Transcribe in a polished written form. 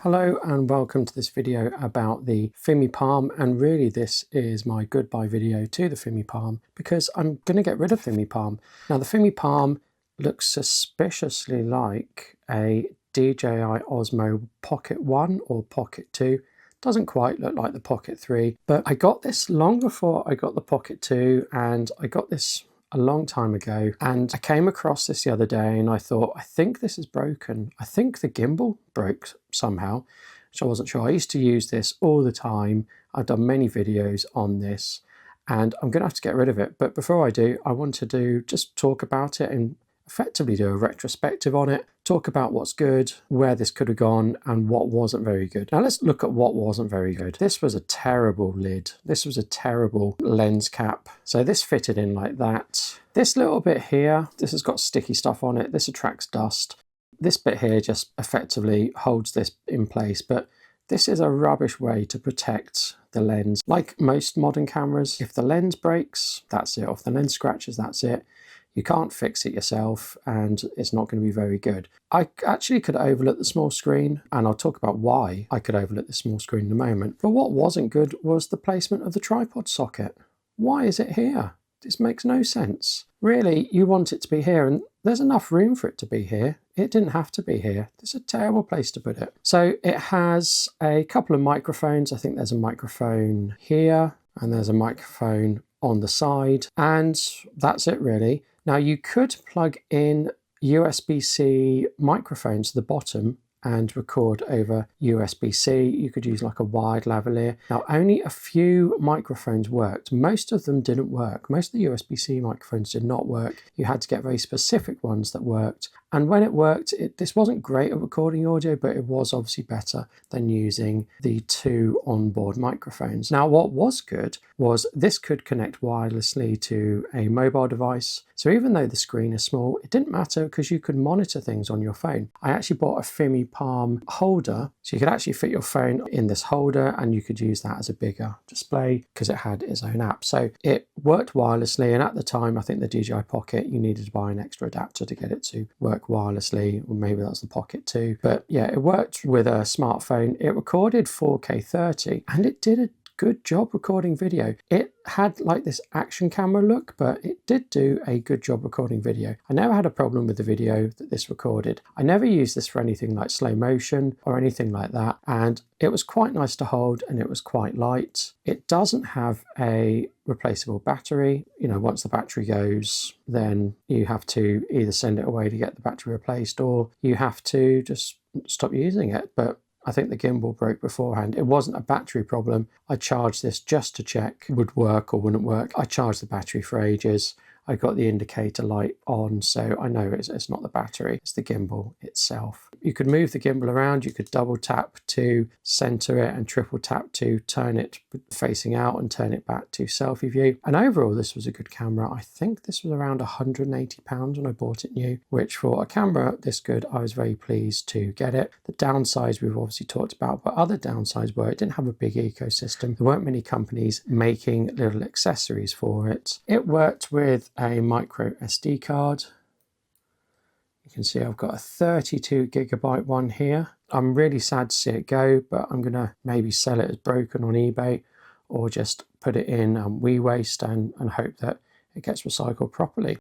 Hello and welcome to this video about the Fimi Palm, and really this is my goodbye video to the Fimi Palm because I'm going to get rid of Fimi Palm. Now the Fimi Palm looks suspiciously like a DJI Osmo Pocket 1 or Pocket 2. Doesn't quite look like the Pocket 3, but I got this long before I got the Pocket 2, and I got this a long time ago, and I came across this the other day and I thought, I think this is broken. I think the gimbal broke somehow, which I wasn't sure. I used to use this all the time. I've done many videos on this and I'm gonna have to get rid of it. But before I do, I want to just talk about it and effectively do a retrospective on it, talk about what's good, where this could have gone, and what wasn't very good. Now let's look at what wasn't very good. This was a terrible lid. This was a terrible lens cap. So this fitted in like that. This little bit here, this has got sticky stuff on it. This attracts dust. This bit here just effectively holds this in place, but this is a rubbish way to protect the lens. Like most modern cameras, if the lens breaks, that's it. Or if the lens scratches, that's it. You can't fix it yourself and it's not going to be very good. I actually could overlook the small screen, and I'll talk about why I could overlook the small screen in a moment. But what wasn't good was the placement of the tripod socket. Why is it here? This makes no sense. Really, you want it to be here, and there's enough room for it to be here. It didn't have to be here. It's a terrible place to put it. So it has a couple of microphones. I think there's a microphone here and there's a microphone on the side, and that's it really. Now you could plug in USB-C microphones to the bottom and record over USB-C. You could use like a wired lavalier. Now only a few microphones worked. Most of them didn't work. Most of the USB-C microphones did not work. You had to get very specific ones that worked. And when it worked, this wasn't great at recording audio, but it was obviously better than using the two onboard microphones. Now what was good was this could connect wirelessly to a mobile device. So even though the screen is small, it didn't matter because you could monitor things on your phone. I actually bought a Fimi Palm holder, so you could actually fit your phone in this holder and you could use that as a bigger display because it had its own app. So it worked wirelessly, and at the time, I think the DJI Pocket, you needed to buy an extra adapter to get it to work wirelessly, or maybe that's the Pocket 2. But yeah, it worked with a smartphone. It recorded 4K 30 and it did a good job recording video. It had like this action camera look, but it did do a good job recording video. I never had a problem with the video that this recorded. I never used this for anything like slow motion or anything like that, and it was quite nice to hold and it was quite light. It doesn't have a replaceable battery. You know, once the battery goes, then you have to either send it away to get the battery replaced, or you have to just stop using it. But I think the gimbal broke beforehand. It wasn't a battery problem. I charged this just to check would work or wouldn't work. I charged the battery for ages. I got the indicator light on, so I know it's not the battery, it's the gimbal itself. You could move the gimbal around, you could double tap to center it and triple tap to turn it facing out and turn it back to selfie view. And overall, this was a good camera. I think this was around £180 when I bought it new, which for a camera this good, I was very pleased to get it. The downsides we've obviously talked about, but other downsides were it didn't have a big ecosystem. There weren't many companies making little accessories for it. It worked with a micro SD card. You can see I've got a 32GB one here. I'm really sad to see it go, but I'm gonna maybe sell it as broken on eBay or just put it in WeWaste and hope that it gets recycled properly.